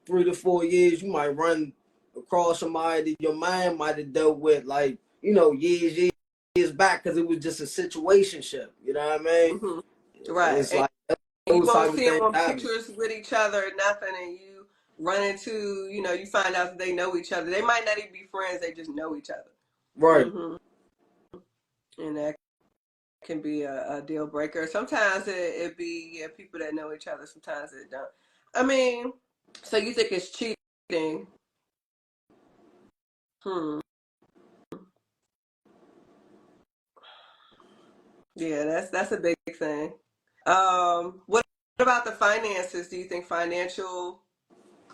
3 to 4 years, you might run across somebody that your mind might have dealt with, like, years back, because it was just a situationship. You know what I mean? Right. It's like You those won't type of see them things on happen. pictures with each other or nothing, and you run into, you find out that they know each other. They might not even be friends, they just know each other. Right. And that can be a deal breaker. Sometimes it be people that know each other, sometimes it don't. I mean, so you think it's cheating? Yeah, that's a big thing. What about the finances? Do you think financial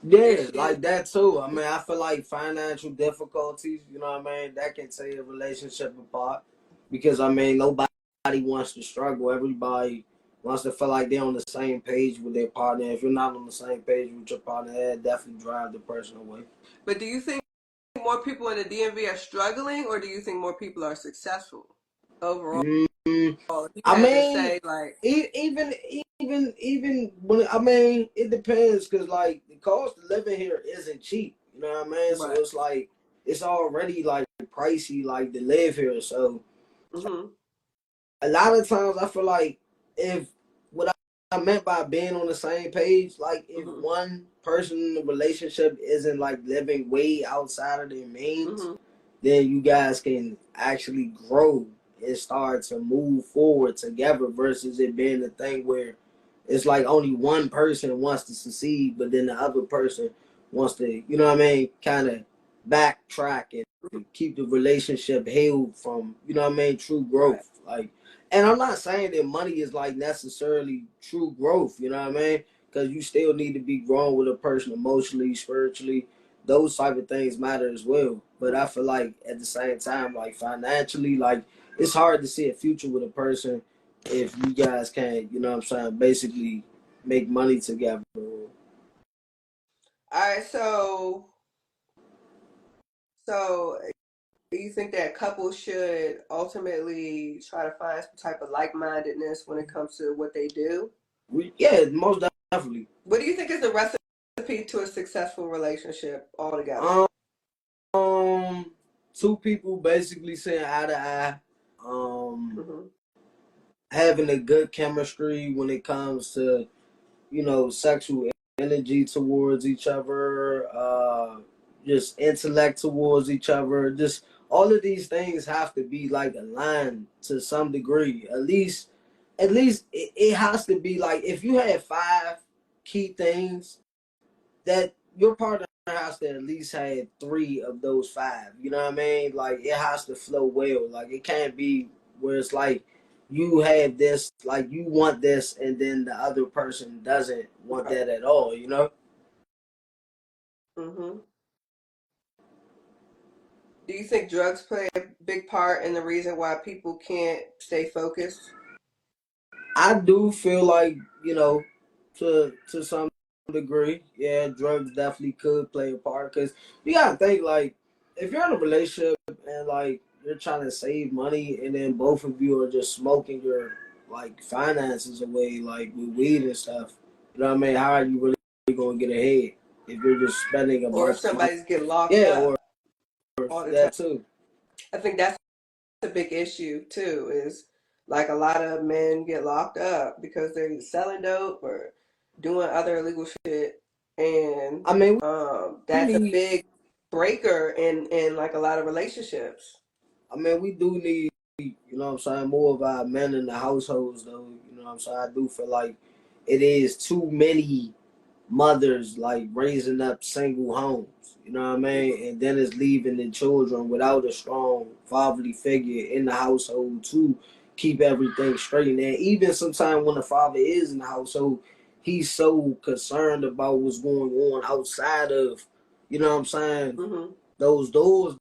Yeah, issues? like that too. I mean, I feel like financial difficulties, you know what I mean, that can tear a relationship apart. Because I mean, nobody wants to struggle. Everybody wants to feel like they're on the same page with their partner. If you're not on the same page with your partner, that definitely drive the person away. But do you think more people in the DMV are struggling, or do you think more people are successful overall? Mm, If you I had to mean, say, like, even when I mean, it depends, because like the cost of living here isn't cheap. You know what I mean? So right. it's like it's already like pricey, like to live here. So a lot of times I feel like if what I meant by being on the same page, like if one person in the relationship isn't like living way outside of their means, then you guys can actually grow and start to move forward together, versus it being a thing where it's like only one person wants to succeed, but then the other person wants to, you know what I mean, kind of backtrack and keep the relationship held from, you know what I mean, true growth. Like, and I'm not saying that money is like necessarily true growth, you know what I mean? Because you still need to be growing with a person emotionally, spiritually. Those type of things matter as well. But I feel like at the same time, like financially, like it's hard to see a future with a person if you guys can't, you know what I'm saying, basically make money together. All right, so you think that couples should ultimately try to find some type of like-mindedness when it comes to what they do? Yeah, most definitely. What do you think is the recipe to a successful relationship altogether? Two people basically saying eye to eye. Mm-hmm. Having a good chemistry when it comes to, sexual energy towards each other, just intellect towards each other. Just all of these things have to be like aligned to some degree. At least it has to be like if you had 5 key things, that your partner has to at least have 3 of those 5. You know what I mean? Like it has to flow well. Like it can't be where it's like you have this, like you want this, and then the other person doesn't want Right. that at all. You know? Mm-hmm. Do you think drugs play a big part in the reason why people can't stay focused? I do feel like to some degree, yeah, drugs definitely could play a part, because you gotta think like if you're in a relationship and like you're trying to save money, and then both of you are just smoking your like finances away like with weed and stuff. You know what I mean? How are you really gonna get ahead if you're just spending a Or if bunch of money? somebody's getting locked Yeah, or up all the time? that too. I think that's a big issue too, is like a lot of men get locked up because they're selling dope or doing other illegal shit. And I mean, we that's a need. big breaker in like a lot of relationships. I mean, we do need, what I'm saying, more of our men in the households, though. You know what I'm saying? I do feel like it is too many mothers, like, raising up single homes. You know what I mean? And then it's leaving the children without a strong fatherly figure in the household to keep everything straight. And even sometimes when the father is in the household, he's so concerned about what's going on outside of, you know what I'm saying, those doors,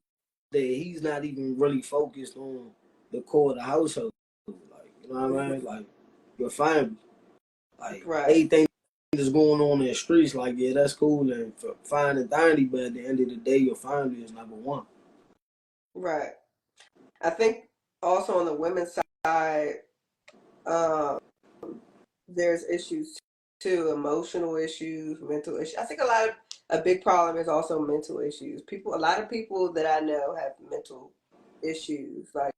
that he's not even really focused on the core of the household. Like, you know what I mean? Like, your family. Like, Right, anything that's going on in the streets, like, yeah, that's cool and fine and dandy, but at the end of the day, your family is number one. right. I think also on the women's side, um, there's issues too, emotional issues, mental issues. I think a lot of a big problem is also mental issues. A lot of people that I know have mental issues, like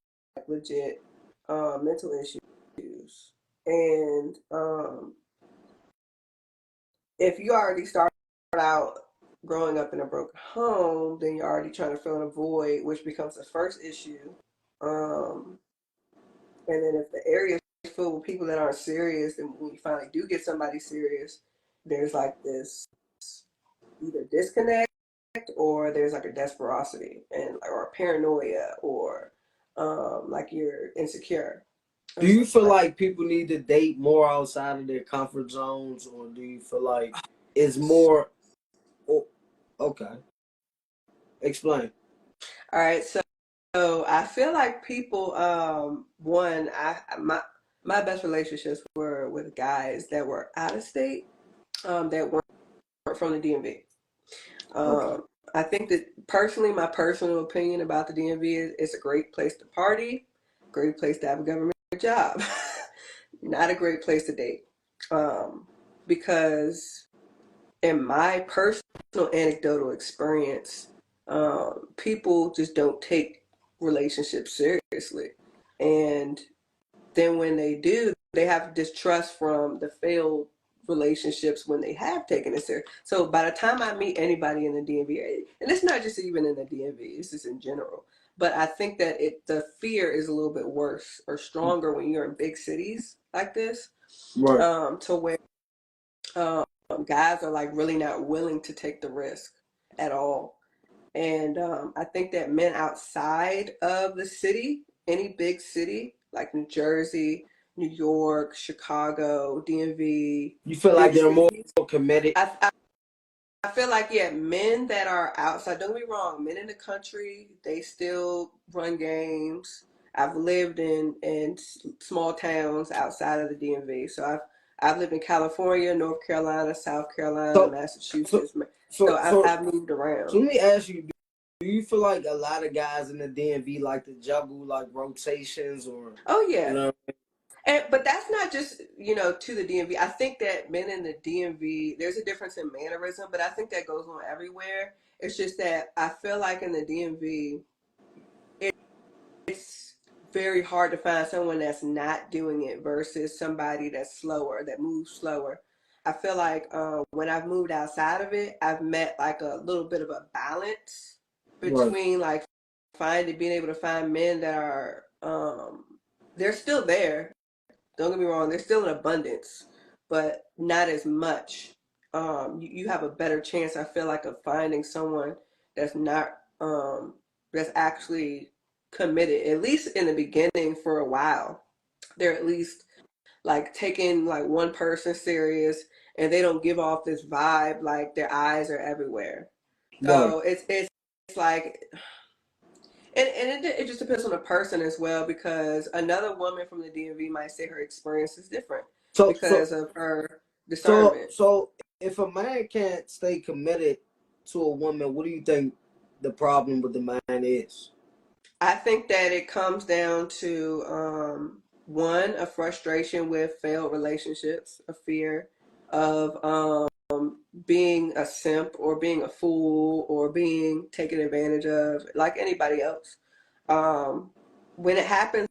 legit mental issues. And if you already start out growing up in a broken home, then you're already trying to fill in a void, which becomes the first issue. Um, and then if the area is filled with people that aren't serious, then when you finally do get somebody serious, there's like this either disconnect or there's like a desperosity and or a paranoia or like you're insecure Do or you something feel like like people need to date more outside of their comfort zones, or do you feel like it's more? Oh, okay, explain. all right, so I feel like people one I my best relationships were with guys that were out of state, that weren't from the DMV. Okay, um I think that personally, my personal opinion about the DMV is it's a great place to party, great place to have a government job. Not a great place to date, because in my personal anecdotal experience, people just don't take relationships seriously. And then when they do, they have distrust from the failed relationships when they have taken it serious. So by the time I meet anybody in the DMV, and it's not just even in the DMV, it's just in general. But I think that the fear is a little bit worse or stronger when you're in big cities like this, right. to where um, guys are like really not willing to take the risk at all. And I think that men outside of the city, any big city like New Jersey, New York, Chicago, DMV, You feel like big they're more cities, committed. I feel like, yeah, men that are outside, don't get me wrong, men in the country, they still run games. I've lived in small towns outside of the DMV. So I've lived in California, North Carolina, South Carolina, So, so, Massachusetts. So so, so, I've moved so around. let me ask you: do you feel like a lot of guys in the DMV like to juggle like rotations, or Oh you yeah. know? But that's not just, to the DMV. I think that men in the DMV, there's a difference in mannerism, but I think that goes on everywhere. It's just that I feel like in the DMV, it's very hard to find someone that's not doing it versus somebody that's slower, that moves slower. I feel like when I've moved outside of it, I've met like a little bit of a balance Right, between like being able to find men that are they're still there. Don't get me wrong, they're still in abundance, but not as much. You have a better chance, I feel like, of finding someone that's not that's actually committed, at least in the beginning for a while. They're at least like taking like one person serious, and they don't give off this vibe like their eyes are everywhere. right. So it's like, and it just depends on the person as well, because another woman from the DMV might say her experience is different So, so, because of her so, discernment. so, if a man can't stay committed to a woman, what do you think the problem with the man is? I think that it comes down to one, a frustration with failed relationships, a fear of being a simp or being a fool or being taken advantage of, like anybody else. Um, when it happens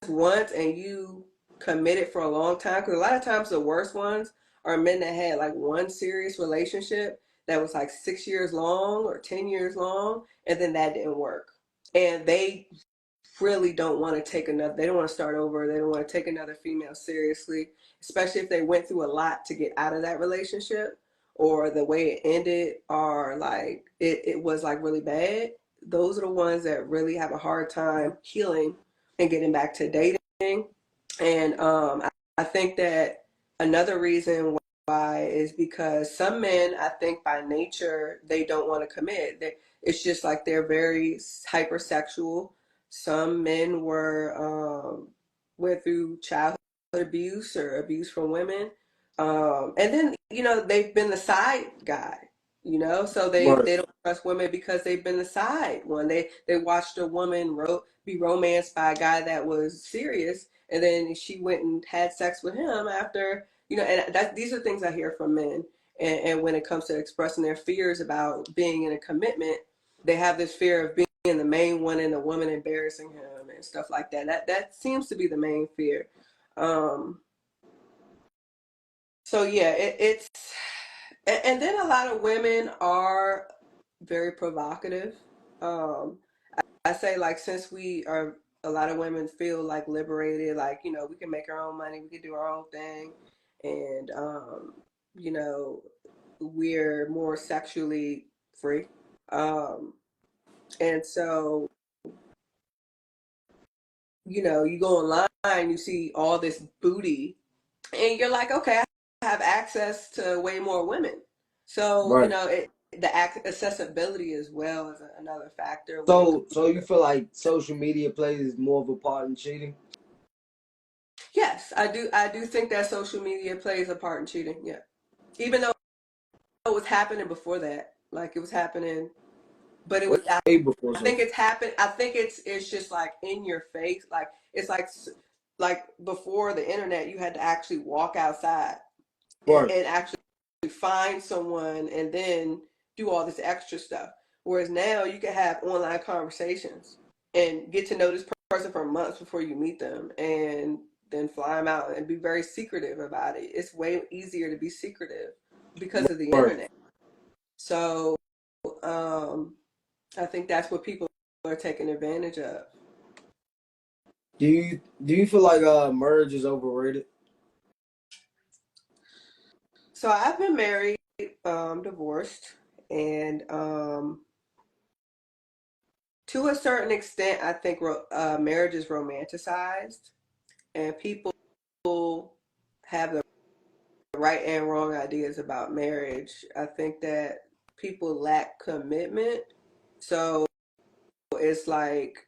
once and you committed for a long time, because a lot of times the worst ones are men that had like one serious relationship that was like 6 years long or 10 years long, and then that didn't work, and they really don't want to take another, they don't want to start over, they don't want to take another female seriously, especially if they went through a lot to get out of that relationship, or the way it ended, or like it was like really bad. Those are the ones that really have a hard time healing and getting back to dating. And I think that another reason why is because some men, I think by nature, they don't want to commit. It's just like they're very hypersexual. Some men went through childhood abuse or abuse from women, and then they've been the side guy. So Right. they don't trust women because they've been the side one. They watched a woman be romanced by a guy that was serious, and then she went and had sex with him after. And these are things I hear from men. And when it comes to expressing their fears about being in a commitment, they have this fear of being the main one and the woman embarrassing him and stuff like that. That seems to be the main fear. So yeah, it's and then a lot of women are very provocative. Um, I say, like, since we are, a lot of women feel like liberated, like, we can make our own money, we can do our own thing, and you know, we're more sexually free. Um, and so, you go online, you see all this booty, and you're like, okay, I have access to way more women. So, Right. the accessibility as well is another factor when it So comes so you to. feel like social media plays more of a part in cheating? Yes, I do. I do think that social media plays a part in cheating. Yeah, even though it was happening before that, like it was happening, but it was. Way before I think social. it's happened. I think it's just like in your face. Like it's like before the internet, you had to actually walk outside Right. and actually find someone and then do all this extra stuff. Whereas now you can have online conversations and get to know this person for months before you meet them and then fly them out and be very secretive about it. It's way easier to be secretive because of the Right. internet. So um, I think that's what people are taking advantage of. Do you feel like marriage is overrated? So I've been married, divorced, and to a certain extent, I think marriage is romanticized, and people have the right and wrong ideas about marriage. I think that people lack commitment, so it's like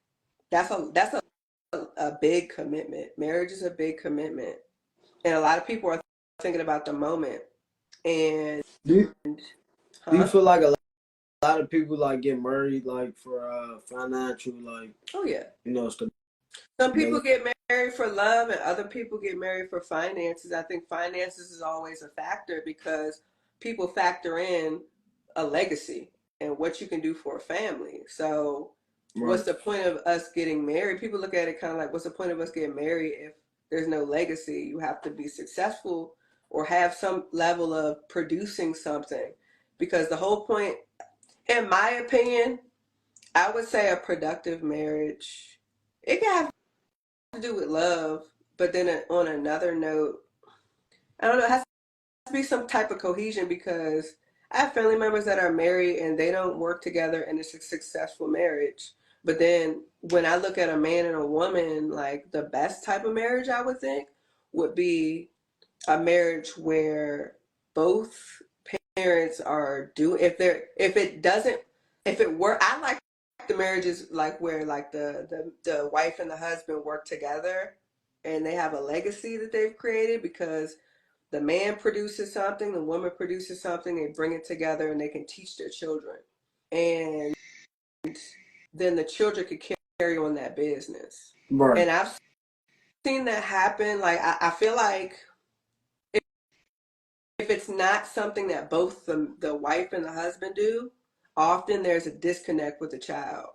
that's a big commitment. Marriage is a big commitment, and a lot of people are thinking about the moment. And Do you, do you huh? feel like a lot of people like get married like for financial like Oh yeah. stability? Some people get married for love and other people get married for finances. I think finances is always a factor because people factor in a legacy and what you can do for a family. So, what's Right. the point of us getting married? People look at it kind of like, what's the point of us getting married if there's no legacy? You have to be successful or have some level of producing something. Because the whole point, in my opinion, I would say a productive marriage, it can have to do with love, but then on another note, I don't know, it has to be some type of cohesion because I have family members that are married and they don't work together and it's a successful marriage. But then when I look at a man and a woman, like the best type of marriage I would think would be a marriage where both parents are if it were I like the marriages like where like the wife and the husband work together and they have a legacy that they've created because the man produces something, the woman produces something, they bring it together and they can teach their children. And then the children could carry on that business. Right. And I've seen that happen. Like I feel like if it's not something that both the wife and the husband do, often there's a disconnect with the child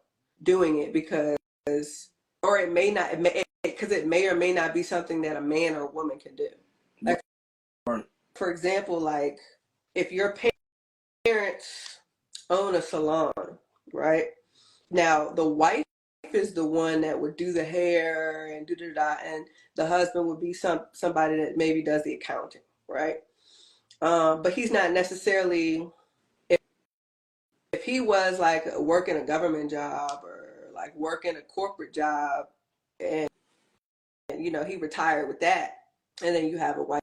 doing it because, or it may not, because it may or may not be something that a man or a woman can do. Like, Right. for example, like if your parents own a salon, right? Now, the wife is the one that would do the hair and do da and the husband would be somebody that maybe does the accounting, right? But he's not necessarily if he was like working a government job or like working a corporate job and he retired with that and then you have a wife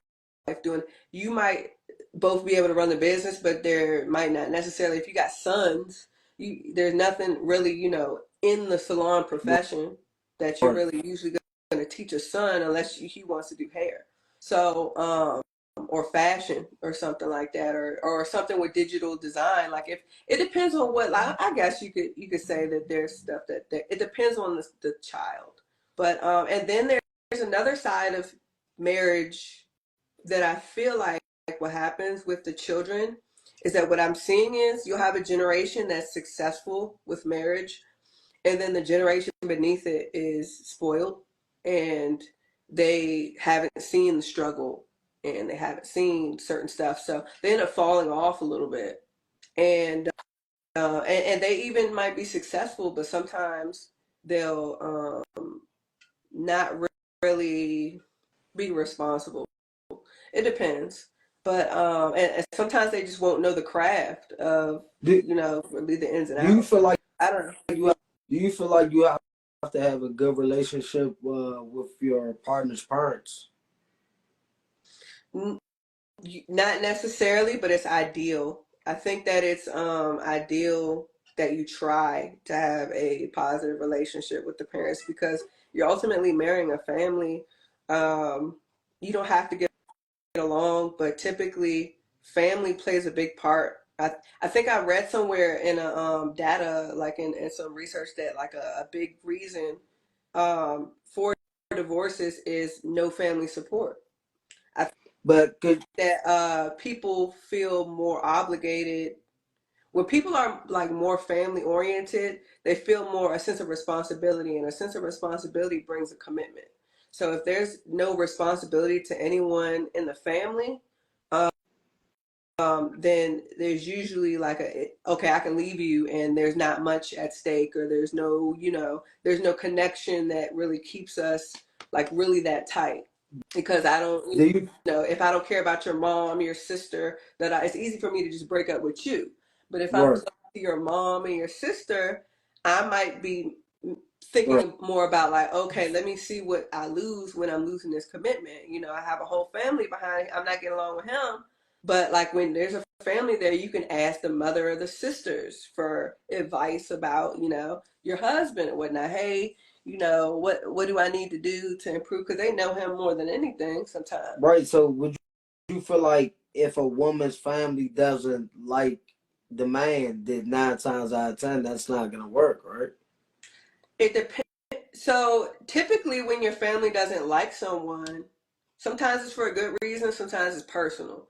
doing you might both be able to run the business but there might not necessarily if you got sons there's nothing really in the salon profession that you're Right. really usually going to teach a son unless he wants to do hair so or fashion or something like that or something with digital design like if it depends on what like, I guess you could say that there's stuff that it depends on the child but and then there's another side of marriage that I feel like what happens with the children is that what I'm seeing is you'll have a generation that's successful with marriage, and then the generation beneath it is spoiled, and they haven't seen the struggle, and they haven't seen certain stuff, so they end up falling off a little bit. And they even might be successful, but sometimes they'll not really be responsible. It depends. But and sometimes they just won't know the craft of, Do, really the ins and do you outs. feel like I don't know. do you feel like you have to have a good relationship with your partner's parents? Not necessarily, but it's ideal. I think that it's ideal that you try to have a positive relationship with the parents, because you're ultimately marrying a family. You don't have to get along, but typically family plays a big part. I think I read somewhere in a data, like in some research, that like a big reason for divorces is no family support. I But could that people feel more obligated when people are like more family oriented. They feel more a sense of responsibility, and a sense of responsibility brings a commitment. So if there's no responsibility to anyone in the family, then there's usually like okay, I can leave you, and there's not much at stake, or there's no, there's no connection that really keeps us like really that tight. Because I don't, do you if I don't care about your mom, your sister, it's easy for me to just break up with you. But if I'm close right to your mom and your sister, I might be right thinking more about like, okay, let me see what I lose when I'm losing this commitment. I have a whole family behind. I'm not getting along with him, but like when there's a family there, you can ask the mother or the sisters for advice about, your husband and whatnot. Hey, what do I need to do to improve? Because they know him more than anything sometimes. right? So would you feel like if a woman's family doesn't like the man, then 9 times out of 10 that's not gonna work, right? It depends. So typically, when your family doesn't like someone, sometimes it's for a good reason, sometimes it's personal.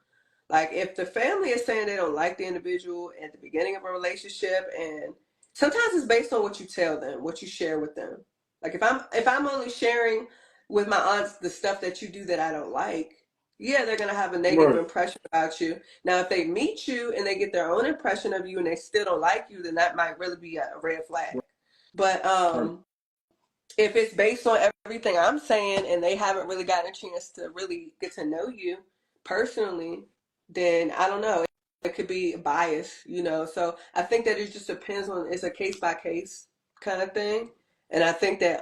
Like if the family is saying they don't like the individual at the beginning of a relationship, and sometimes it's based on what you tell them, what you share with them. Like if I'm only sharing with my aunts the stuff that you do that I don't like, yeah, they're gonna have a negative Right, impression about you. Now, if they meet you and they get their own impression of you and they still don't like you, then that might really be a red flag. But right. if it's based on everything I'm saying and they haven't really gotten a chance to really get to know you personally, then I don't know. It could be bias. So I think that it just depends on, it's a case by case kind of thing. And I think that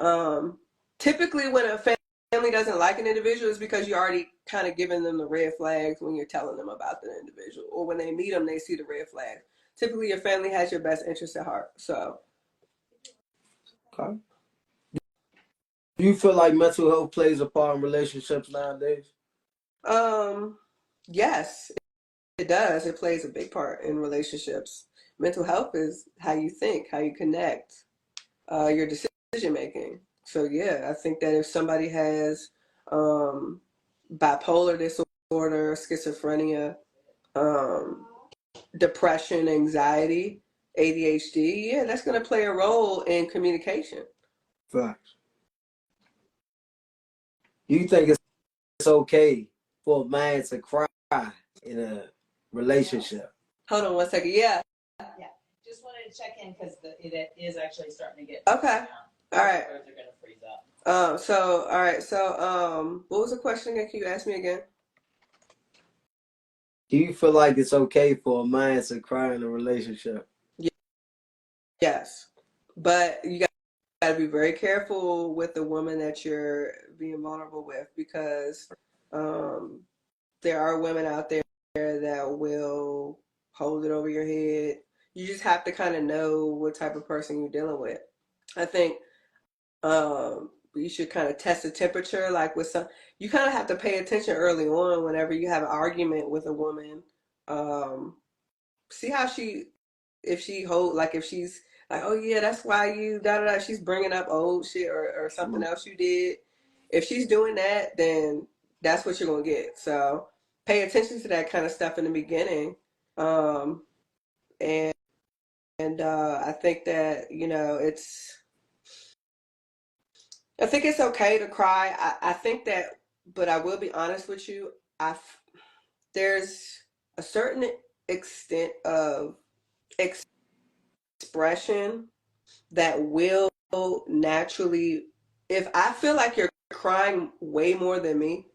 typically when a family doesn't like an individual, is because you already kind of giving them the red flags when you're telling them about the individual, or when they meet them, they see the red flags. Typically, your family has your best interest at heart. So Okay. Do you feel like mental health plays a part in relationships nowadays? um, yes, it does. It plays a big part in relationships. Mental health is how you think, how you connect, your decision making. So yeah, I think that if somebody has um, bipolar disorder, schizophrenia, um, depression, anxiety, ADHD, yeah, that's going to play a role in communication. Facts. Do you think it's okay for a man to cry in a relationship? Hold on 1 second. Yeah. Yeah, just wanted to check in because it is actually starting to get Okay. All right. roads are gonna freeze up. All right. So, what was the question again? Can you ask me again? Do you feel like it's okay for a man to cry in a relationship? Yes, but you got to be very careful with the woman that you're being vulnerable with, because um, there are women out there that will hold it over your head. You just have to kind of know what type of person you're dealing with. I think you should kind of test the temperature, like with some. You kind of have to pay attention early on whenever you have an argument with a woman. Um, See how if she hold, like if she's like, oh yeah, that's why you da da da, she's bringing up old shit, or something else you did. If she's doing that, then that's what you're gonna get. So pay attention to that kind of stuff in the beginning. Um, and I think that, I think it's okay to cry. I think that, but I will be honest with you, there's a certain extent of expression that will naturally, if I feel like you're crying way more than me,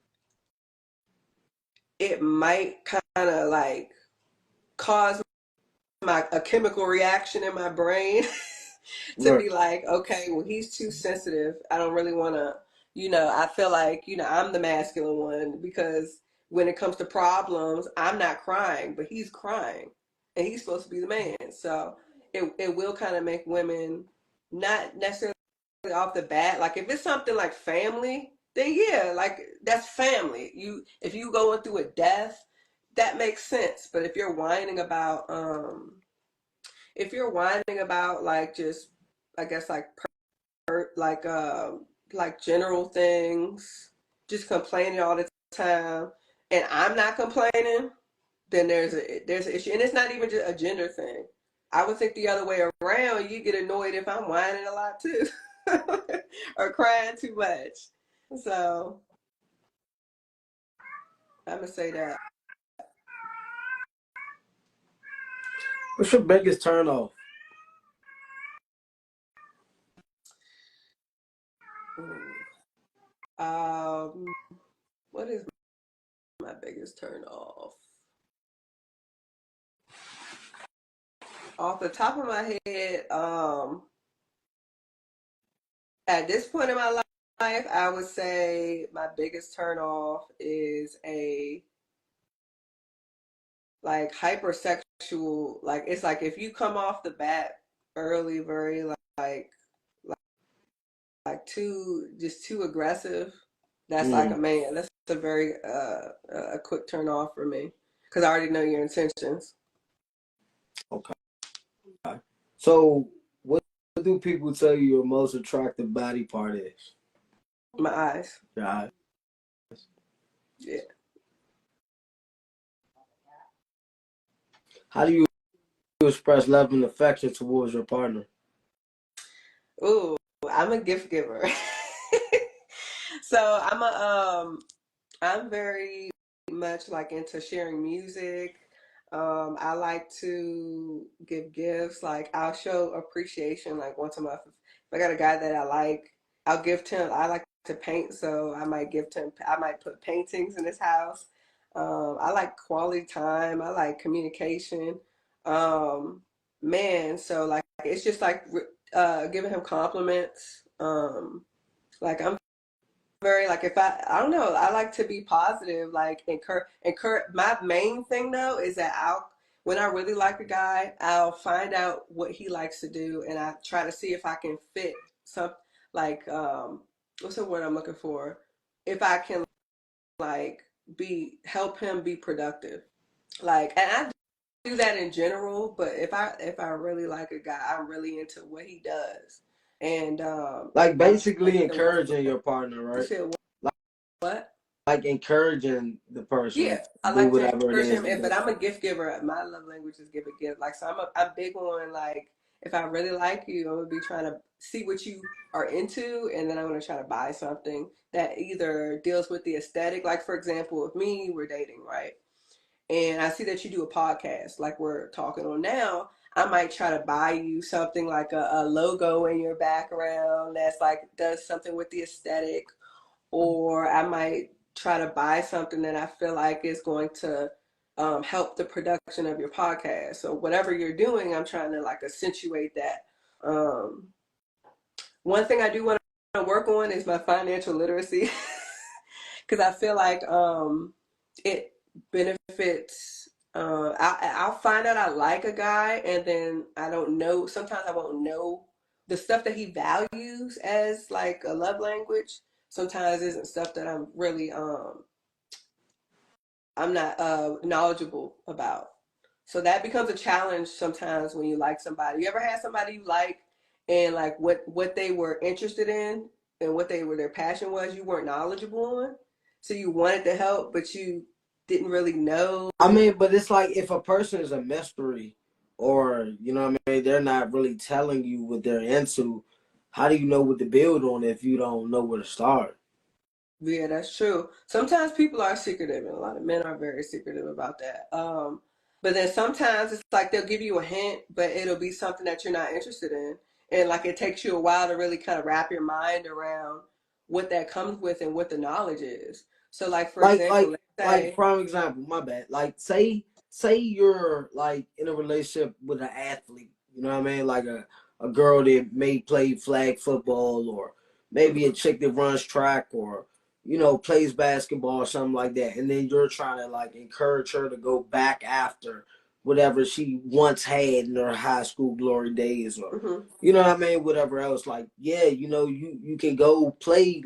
it might kind of like cause a chemical reaction in my brain to Right. be like, okay, well, he's too sensitive. I don't really want to, I feel like, I'm the masculine one because when it comes to problems, I'm not crying, but he's crying and he's supposed to be the man. So it will kind of make women not necessarily off the bat. Like if it's something like family, then yeah, like that's family. If you going through a death, that makes sense. But if you're whining about like just I guess like like general things, just complaining all the time, and I'm not complaining, then there's an issue, and it's not even just a gender thing. I would think the other way around. You get annoyed if I'm whining a lot too, or crying too much. So I'm gonna say that. What's your biggest turn off? Um, what is my biggest turn off? Off the top of my head, at this point in my life, I would say my biggest turn off is a like hypersexual. Like it's like if you come off the bat early, very like too aggressive. That's like a man. That's a very a quick turn off for me because I already know your intentions. Okay. So, what do people tell you your most attractive body part is? My eyes. Your eyes. Yeah. How do you express love and affection towards your partner? Ooh, I'm a gift giver. So I'm very much like into sharing music. I like to give gifts. Like I'll show appreciation like once a month. If I got a guy that I like, I'll gift him. I like to paint, so I might gift him. I might put paintings in his house. I like quality time. I like communication. Um, man, so like it's just like giving him compliments. Like I'm very like if I don't know, I like to be positive, like encourage. My main thing though is that I'll when I really like a guy, I'll find out what he likes to do and I try to see if I can fit some like what's the word I'm looking for? If I can like be help him be productive. Like and I do that in general, but if I really like a guy, I'm really into what he does. And Like I basically like him. encouraging your partner, You right? said Like, what? like encouraging the person Yeah, I do like to whatever it encourage is him, to but do. I'm a gift giver. My love language is give a gift. Like, so I'm big on like, if I really like you, I'm gonna be trying to see what you are into, and then I'm gonna try to buy something that either deals with the aesthetic. Like, for example, with me, we're dating, right? And I see that you do a podcast, like we're talking on now. I might try to buy you something like a logo in your background that's like does something with the aesthetic, or I might try to buy something that I feel like is going to help the production of your podcast. So whatever you're doing, I'm trying to like accentuate that. Um, One thing I do want to work on is my financial literacy because I feel like it benefits. I'll find out I like a guy, and then I don't know. Sometimes I won't know the stuff that he values as like a love language. Sometimes isn't stuff that I'm not knowledgeable about. So that becomes a challenge sometimes when you like somebody. You ever had somebody you like and like what they were interested in and what their passion was, you weren't knowledgeable on. So you wanted to help, but didn't really know. I mean, but it's like if a person is a mystery, or you know what I mean, they're not really telling you what they're into. How do you know what to build on if you don't know where to start? Yeah, that's true. Sometimes people are secretive, and a lot of men are very secretive about that. But then sometimes it's like they'll give you a hint, but it'll be something that you're not interested in. And like it takes you a while to really kind of wrap your mind around what that comes with and what the knowledge is. So, like, for like example, like let's like say, prime example, my bad. Like say you're like in a relationship with an athlete, you know what I mean? Like a girl that may play flag football, or maybe a mhm, chick that runs track, or you know, plays basketball or something like that. And then you're trying to like encourage her to go back after whatever she once had in her high school glory days, or mhm. you know what I mean, whatever else. Like, yeah, you know, you can go play